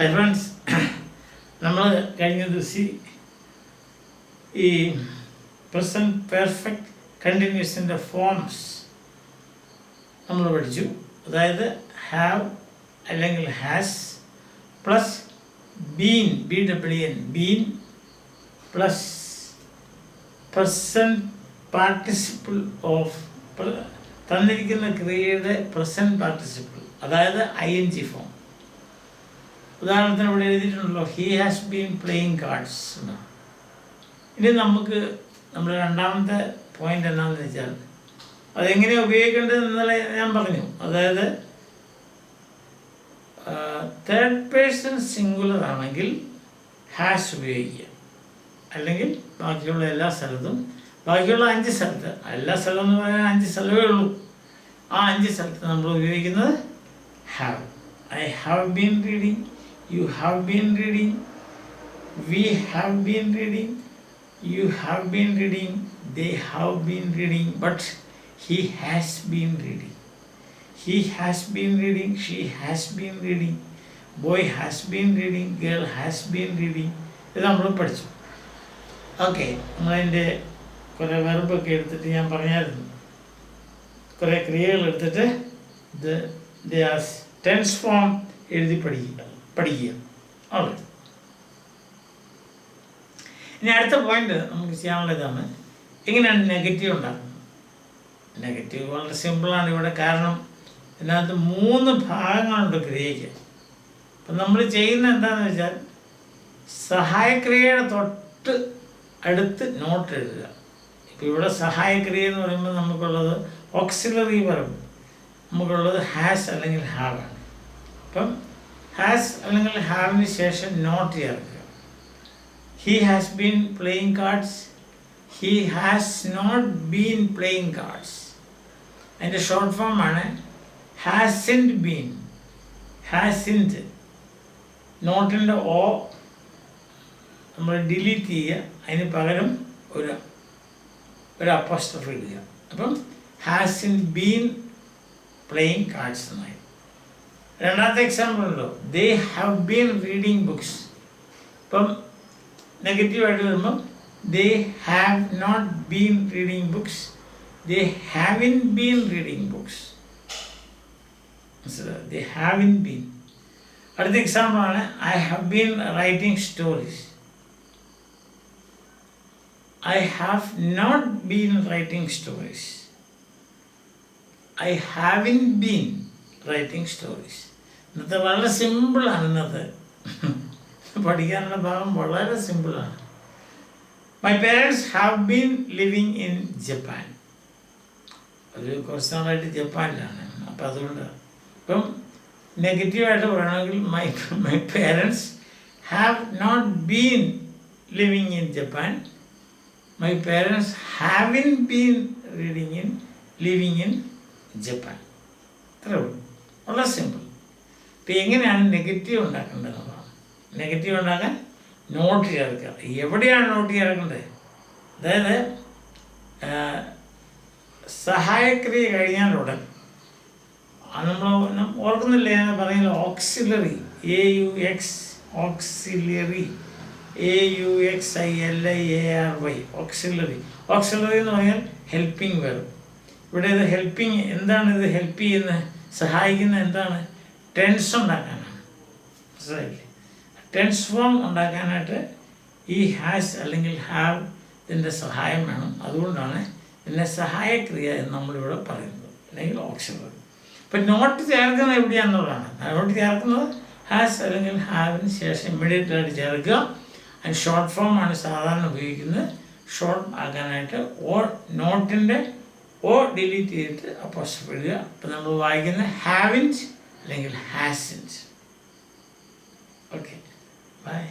Hi friends, നമ്മൾ കഴിഞ്ഞ ദിവസം ഈ പ്രസൻറ്റ് പെർഫെക്റ്റ് കണ്ടിന്യൂസിൻ്റെ ഫോംസ് നമ്മൾ പഠിച്ചു. അതായത് ഹാവ് അല്ലെങ്കിൽ has plus been, BEEN, been plus present participle of തന്നിരിക്കുന്ന ക്രിയയുടെ പ്രസൻറ്റ് പാർട്ടിസിപ്പിൾ, അതായത് ING ഫോം. ഉദാഹരണത്തിന് ഇവിടെ എഴുതിയിട്ടുണ്ടല്ലോ, he has been playing cards എന്നാണ്. ഇനി നമുക്ക് നമ്മുടെ രണ്ടാമത്തെ പോയിന്റ് എന്താണെന്ന് വെച്ചാൽ അതെങ്ങനെയാണ് ഉപയോഗിക്കേണ്ടത് എന്നല്ല ഞാൻ പറഞ്ഞു. അതായത് തേർഡ് പേഴ്സൺ സിംഗുലർ ആണെങ്കിൽ ഹാസ് ഉപയോഗിക്കുക, അല്ലെങ്കിൽ ബാക്കിയുള്ള എല്ലാ സ്ഥലത്തും, ബാക്കിയുള്ള 5 സ്ഥലത്ത്, എല്ലാ സ്ഥലം എന്ന് പറയാൻ 5 സ്ഥലമേ ഉള്ളൂ, ആ 5 സ്ഥലത്ത് നമ്മൾ ഉപയോഗിക്കുന്നത് have. I have been reading, you have been reading, we have been reading, you have been reading, they have been reading, but he has been reading, he has been reading, she has been reading, boy has been reading, girl has been reading. ഇത് നമ്മൾ പഠിച്ചു. Okay, നമ്മളതിൻ്റെ കുറേ വെർബൊക്കെ എടുത്തിട്ട് ഞാൻ പറഞ്ഞായിരുന്നു, കുറേ ക്രിയകൾ എടുത്തിട്ട് ഇത് ടെൻസ് ഫോം എഴുതി പഠിക്കുക. ഇനി അടുത്ത പോയിന്റ് നമുക്ക് ചെയ്യാനുള്ള ഇതാണ്, എങ്ങനെയാണ് നെഗറ്റീവ് ഉണ്ടാക്കുന്നത്. നെഗറ്റീവ് വളരെ സിമ്പിളാണ് ഇവിടെ, കാരണം ഇതിനകത്ത് 3 ഭാഗങ്ങളുണ്ട് ക്രിയയ്ക്ക്. അപ്പം നമ്മൾ ചെയ്യുന്ന എന്താണെന്ന് വെച്ചാൽ സഹായക്രിയയുടെ തൊട്ട് അടുത്ത് നോട്ട് എഴുതുക. ഇപ്പം ഇവിടെ സഹായക്രിയ എന്ന് പറയുമ്പോൾ നമുക്കുള്ളത് ഓക്സിലറി വെർബ്, നമുക്കുള്ളത് ഹാസ് അല്ലെങ്കിൽ ഹാവ് ആണ്. അപ്പം ഹാസ് അല്ലെങ്കിൽ ഹാവിന് ശേഷം നോട്ട് ചേർക്കുക. He has been playing cards, he has not been playing cards. അതിൻ്റെ ഷോർട്ട് ഫോമാണ് ഹാസിൻറ്റ് ബീൻ. ഹാസിൻറ്റ് നോട്ടിൻ്റെ ഓ നമ്മൾ ഡിലീറ്റ് ചെയ്യുക, അതിന് പകരം ഒരു അപ്പോസ്ട്രോഫി ഇടുക. അപ്പം ഹാസിൻറ്റ് ബീൻ പ്ലേയിങ് കാർഡ്സ് എന്നായി. രണ്ടാമത്തെ എക്സാമ്പിൾ ഉണ്ടോ, they have been reading books. ഇപ്പം നെഗറ്റീവായിട്ട് വരുമ്പം they have not been reading books, they haven't been reading books. മനസ്സിലായോ, ദേ ഹാവിൻ ബീൻ. അടുത്ത എക്സാമ്പിളാണ് I have been writing stories. I have not been writing stories, I haven't been writing stories. ഇന്നത്തെ വളരെ സിമ്പിളാണ്, ഇന്നത്തെ പഠിക്കാനുള്ള ഭാഗം വളരെ സിമ്പിളാണ്. My parents have been living in Japan. ഒരു കുറച്ച് നാളായിട്ട് ജപ്പാനിലാണ്, അപ്പം അതുകൊണ്ട് ഇപ്പം നെഗറ്റീവായിട്ട് പറയണമെങ്കിൽ my parents have not been living in Japan, my parents haven't been living in Japan. അത്രേ ഉള്ളൂ, വളരെ സിമ്പിൾ. ഇപ്പം എങ്ങനെയാണ് നെഗറ്റീവ് ഉണ്ടാക്കേണ്ടതെന്നുള്ളതാണ്. നെഗറ്റീവ് ഉണ്ടാക്കാൻ നോട്ട് ചേർക്കുക. എവിടെയാണ് നോട്ട് ചേർക്കേണ്ടത്? അതായത് സഹായക്രിയ കഴിഞ്ഞാലുടൻ നമ്മൾ ഓർക്കുന്നില്ലേ, ഞാൻ പറയുന്നത് auxiliary, AUX, auxiliary, AUXILIARY, auxiliary. Auxiliary എന്ന് പറഞ്ഞാൽ ഹെൽപ്പിംഗ് വെർബ്. ഇവിടെ ഇത് ഹെൽപ്പിംഗ്, എന്താണ് ഇത് ഹെൽപ്പ് ചെയ്യുന്നത്, സഹായിക്കുന്നത് എന്താണ്? ടെൻസ് ഉണ്ടാക്കാനാണ്. മനസ്സിലായില്ലേ? ടെൻസ് ഫോം ഉണ്ടാക്കാനായിട്ട് ഈ ഹാസ് അല്ലെങ്കിൽ ഹാവ് ഇതിൻ്റെ സഹായം വേണം. അതുകൊണ്ടാണ് ഇതിനെ സഹായക്രിയ എന്ന് നമ്മളിവിടെ പറയുന്നത്, അല്ലെങ്കിൽ ഓക്സിലറി. ഇപ്പം നോട്ട് ചേർക്കുന്നത് എവിടെയാണെന്നുള്ളതാണ്. നോട്ട് ചേർക്കുന്നത് ഹാസ് അല്ലെങ്കിൽ ഹാവിന് ശേഷം ഇമ്മീഡിയറ്റ് ആയിട്ട് ചേർക്കുക. അതിന് ഷോർട്ട് ഫോമാണ് സാധാരണ ഉപയോഗിക്കുന്നത്. ഷോർട്ട് ആക്കാനായിട്ട് നോട്ടിൻ്റെ ഓ ഡിലീറ്റ് ചെയ്തിട്ട് അപ്പോസ്ട്രോഫി ഇടുക. അപ്പം നമ്മൾ വായിക്കുന്ന ഹാവിൻറ്റ് അല്ലെങ്കിൽ ഹാസിൻറ്റ്. Okay, by.